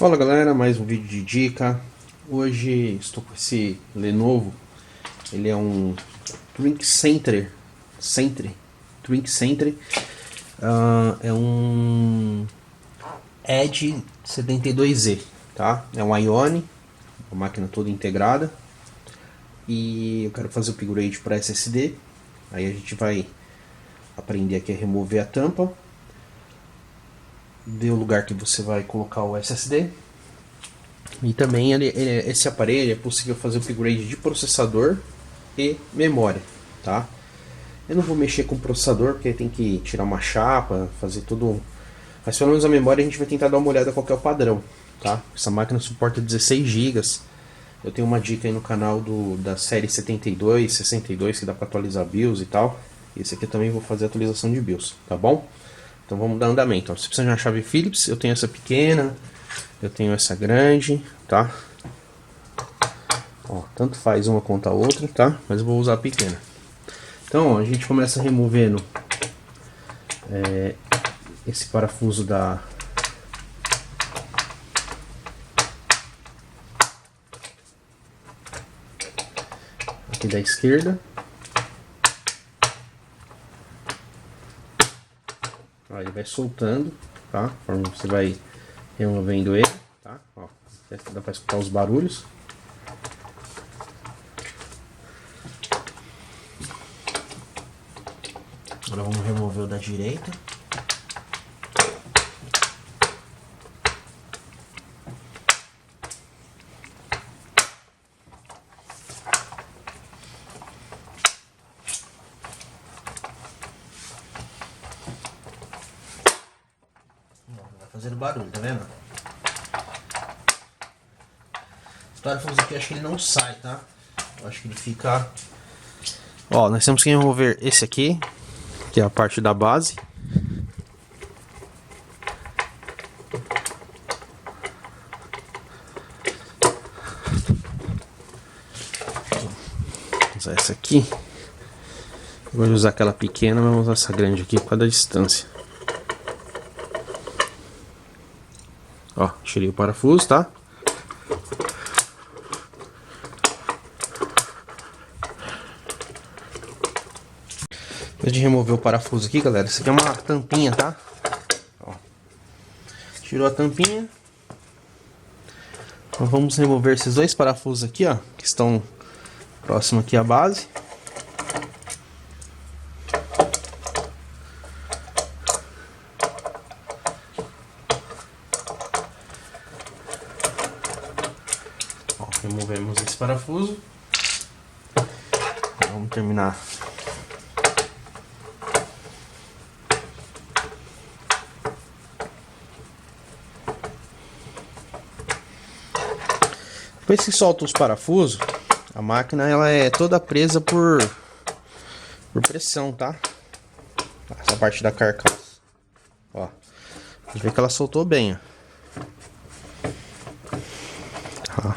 Fala galera, mais um vídeo de dica. Hoje estou com esse Lenovo. Ele é um ThinkCentre. É um Edge 72Z, tá? É um Ione, a máquina toda integrada. E eu quero fazer o upgrade para SSD. Aí a gente vai aprender aqui a remover a tampa, ver o lugar que você vai colocar o SSD. E também esse aparelho é possível fazer upgrade de processador e memória, tá? Eu não vou mexer com o processador porque tem que tirar uma chapa, fazer tudo. Mas pelo menos a memória a gente vai tentar dar uma olhada qual que é o padrão, tá? Essa máquina suporta 16 GB. Eu tenho uma dica aí no canal da série 72, 62 que dá para atualizar BIOS e tal. Esse aqui eu também vou fazer atualização de BIOS, tá bom? Então vamos dar andamento. Você precisa de uma chave Phillips, eu tenho essa pequena, eu tenho essa grande, tá? Ó, tanto faz uma quanto a outra, tá? Mas eu vou usar a pequena. Então ó, a gente começa removendo esse parafuso aqui da esquerda. Ó, ele vai soltando, tá? Conforme você vai removendo ele, tá? Ó, dá para escutar os barulhos. Agora vamos remover o da direita. Vai fazendo barulho, tá vendo? Esse parafuso aqui eu acho que ele não sai, tá? Eu acho que ele fica... Ó, nós temos que remover esse aqui, que é a parte da base. Vou usar essa aqui. Eu vou usar aquela pequena, mas vou usar essa grande aqui por causa da distância. Ó, tirei o parafuso, tá? Depois de remover o parafuso aqui, galera, isso aqui é uma tampinha, tá? Ó. Tirou a tampinha. Então vamos remover esses dois parafusos aqui, ó, que estão próximo aqui à base. Ó, removemos esse parafuso. Vamos terminar. Depois que solta os parafusos, a máquina ela é toda presa por pressão, tá? Essa parte da carcaça. Ó, você vê que ela soltou bem, ó.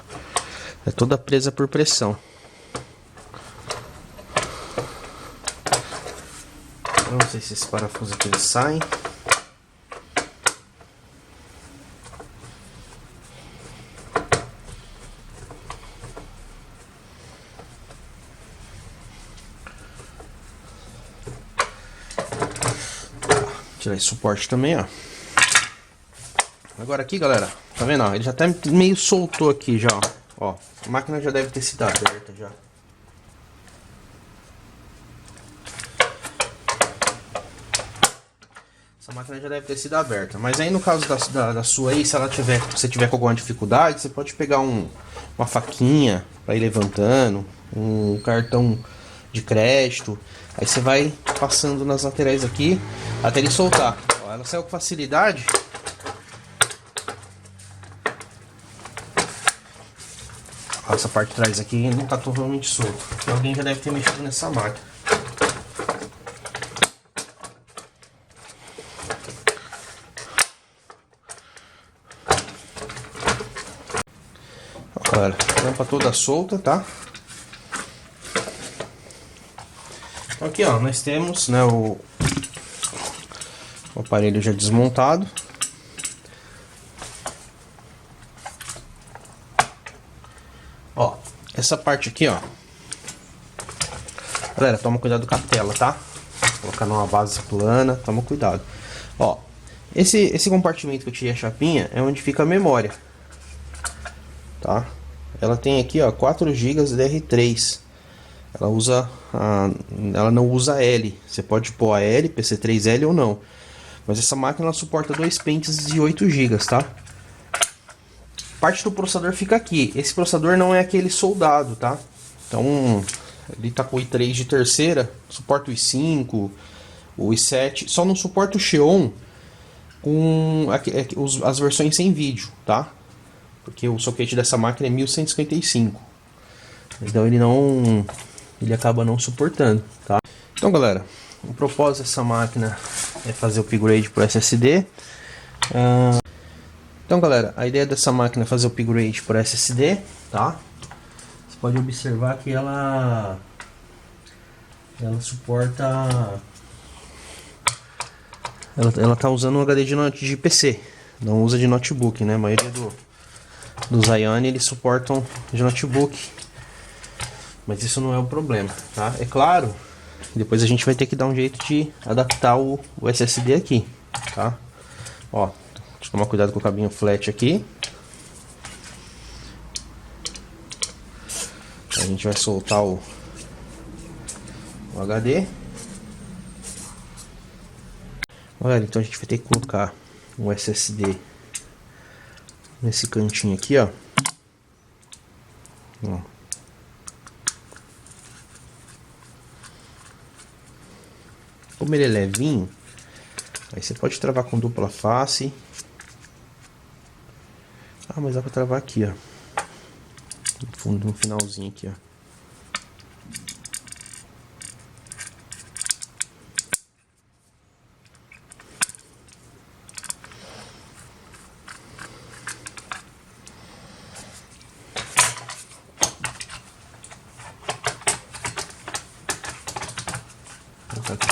É toda presa por pressão. Eu não sei se esse parafuso aqui ele sai. Tirar esse suporte também, ó. Agora aqui, galera, tá vendo, ó? Ele já até meio soltou aqui já, ó. A máquina já deve ter sido aberta já. Essa máquina já deve ter sido aberta. Mas aí no caso da sua aí, se você tiver com alguma dificuldade, você pode pegar uma faquinha pra ir levantando, um cartão de crédito. Aí você vai passando nas laterais aqui até ele soltar. Ó, ela saiu com facilidade. Ó, essa parte de trás aqui não tá totalmente solta. Alguém já deve ter mexido nessa máquina. Ó, galera, tampa toda solta, tá? Então aqui, ó, nós temos, né, o aparelho já desmontado. essa parte aqui, ó. Galera, toma cuidado com a tela, tá? Vou colocar numa base plana, toma cuidado. Ó, esse compartimento que eu tirei a chapinha é onde fica a memória, tá? Ela tem aqui, ó, 4 GB DR3. Ela não usa L. Você pode pôr a L, PC3L ou não. Mas essa máquina ela suporta 2 pentes de 8 GB, tá? Parte do processador fica aqui. Esse processador não é aquele soldado, tá? Então, ele tá com o i3 de terceira, suporta o i5, o i7, só não suporta o Xeon com as versões sem vídeo, tá? Porque o socket dessa máquina é 1155. Então ele acaba não suportando, tá? Então, galera, o propósito dessa máquina é fazer o upgrade por SSD. Então, galera, a ideia dessa máquina é fazer o upgrade por SSD, tá? Você pode observar que ela suporta... Ela tá usando um HD de PC, não usa de notebook, né? A maioria dos Ione eles suportam de notebook, mas isso não é o problema, tá? É claro, depois a gente vai ter que dar um jeito de adaptar o SSD aqui, tá? Ó, deixa eu tomar cuidado com o cabinho flat aqui. A gente vai soltar o HD. Olha, então a gente vai ter que colocar o SSD nesse cantinho aqui, ó. Como ele é levinho, aí você pode travar com dupla face. Ah, mas dá pra travar aqui, ó. No fundo, no finalzinho aqui, ó.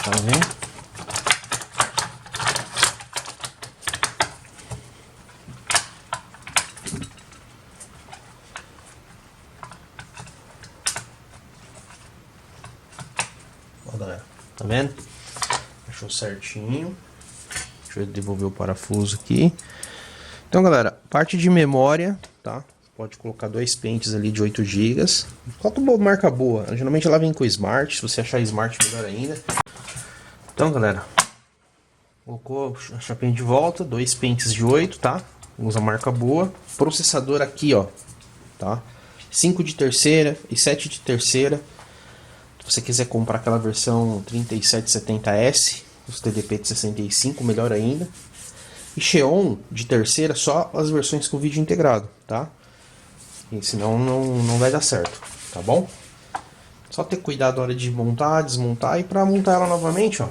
Tá vendo? Ó, galera, tá vendo? Achou certinho. Deixa eu devolver o parafuso aqui. Então, galera, parte de memória, tá? Pode colocar 2 pentes ali de 8 GB. Coloca uma marca boa. Geralmente ela vem com Smart. Se você achar Smart, melhor ainda. Então, galera, colocou a chapinha de volta, 2 pentes de 8, tá? Usa marca boa. Processador aqui, ó, tá? 5 de terceira e 7 de terceira. Se você quiser comprar aquela versão 3770S, os TDP de 65, melhor ainda. E Xeon de terceira, só as versões com vídeo integrado, tá? E senão não vai dar certo, tá bom? Só ter cuidado na hora de montar, desmontar, e para montar ela novamente, ó,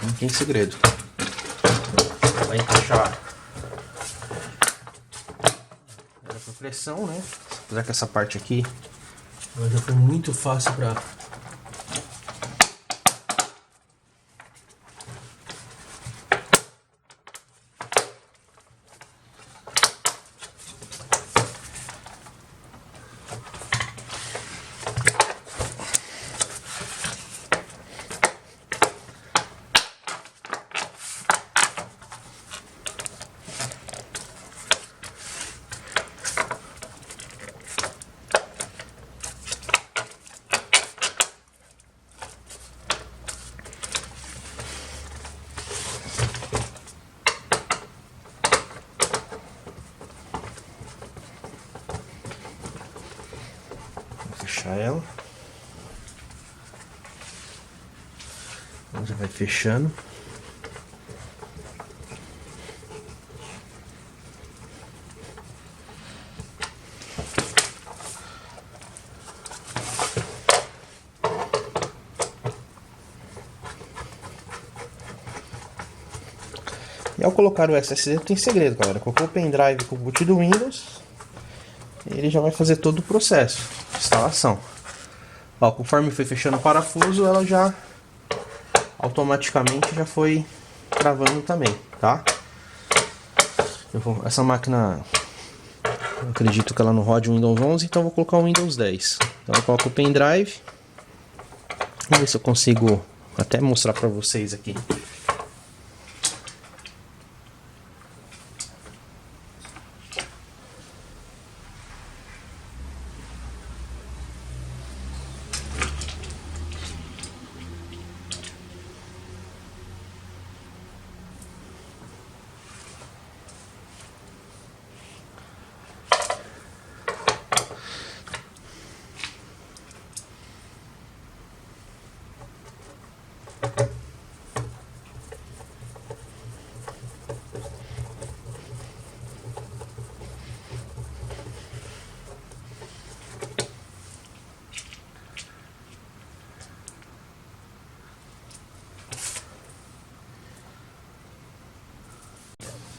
não tem segredo. Vai encaixar ela por pressão, né? Apesar que essa parte aqui ela já foi muito fácil para fechar ela. Ela já vai fechando. E ao colocar o SSD tem segredo, galera. Colocou o pendrive com o boot do Windows, ele já vai fazer todo o processo de instalação. Ó, conforme foi fechando o parafuso, ela já automaticamente já foi travando também, tá? Essa máquina Eu acredito que ela não rode o Windows 11, então eu vou colocar o Windows 10. Então eu coloco o pendrive. Vamos ver se eu consigo até mostrar para vocês aqui.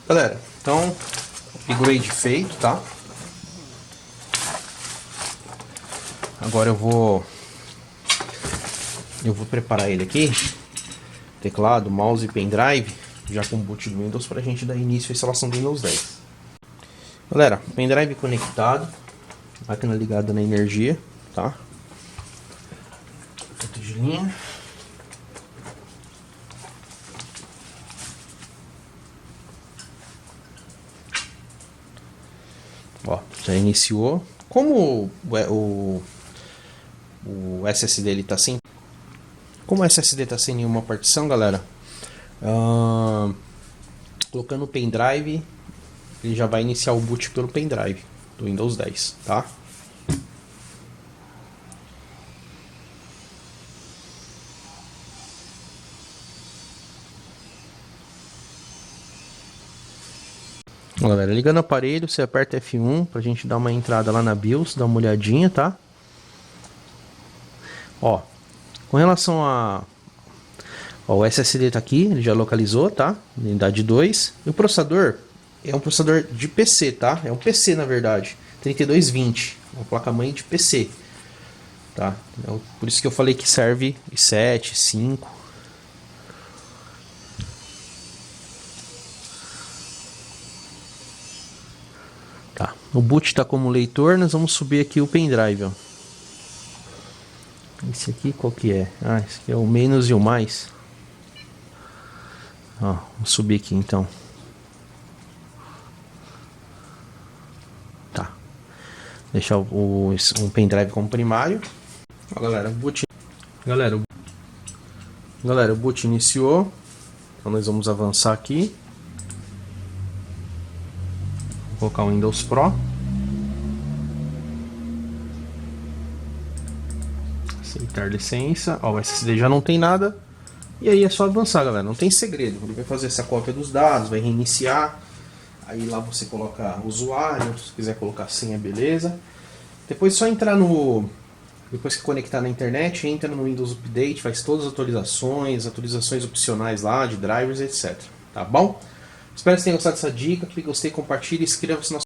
Galera, então, upgrade feito, tá? Agora eu vou preparar ele aqui, teclado, mouse e pendrive, já com boot do Windows, pra gente dar início à instalação do Windows 10. Galera, pendrive conectado, máquina ligada na energia, tá? Ponto de linha. Ó, já iniciou. Como o SSD ele tá sem, como o SSD tá sem nenhuma partição, galera, colocando o pendrive, ele já vai iniciar o boot pelo pendrive do Windows 10, tá? Galera, ligando o aparelho, você aperta F1 pra gente dar uma entrada lá na BIOS, dar uma olhadinha, tá? Ó, com relação a... Ó, o SSD tá aqui, ele já localizou, tá? Unidade 2. E o processador é um processador de PC, tá? É um PC, na verdade. 3220, uma placa-mãe de PC, tá? Então, por isso que eu falei que serve i7, 5... Tá. O boot está como leitor, nós vamos subir aqui o pendrive, ó. Esse aqui qual que é? Ah, esse aqui é o menos e o mais. Ó, vamos subir aqui então. Tá. Deixar um pendrive como primário. Ó, galera, o boot. Galera, o boot iniciou. Então nós vamos avançar aqui. Vou colocar o Windows Pro. Aceitar licença. Ó, o SSD já não tem nada. E aí é só avançar, galera. Não tem segredo. Ele vai fazer essa cópia dos dados, vai reiniciar. Aí lá você coloca usuário, se quiser colocar senha, beleza. Depois é só entrar no... Depois que conectar na internet, entra no Windows Update, faz todas as atualizações opcionais lá, de drivers, etc. Tá bom? Espero que vocês tenham gostado dessa dica. Clique em gostei, compartilhe e inscreva-se no nosso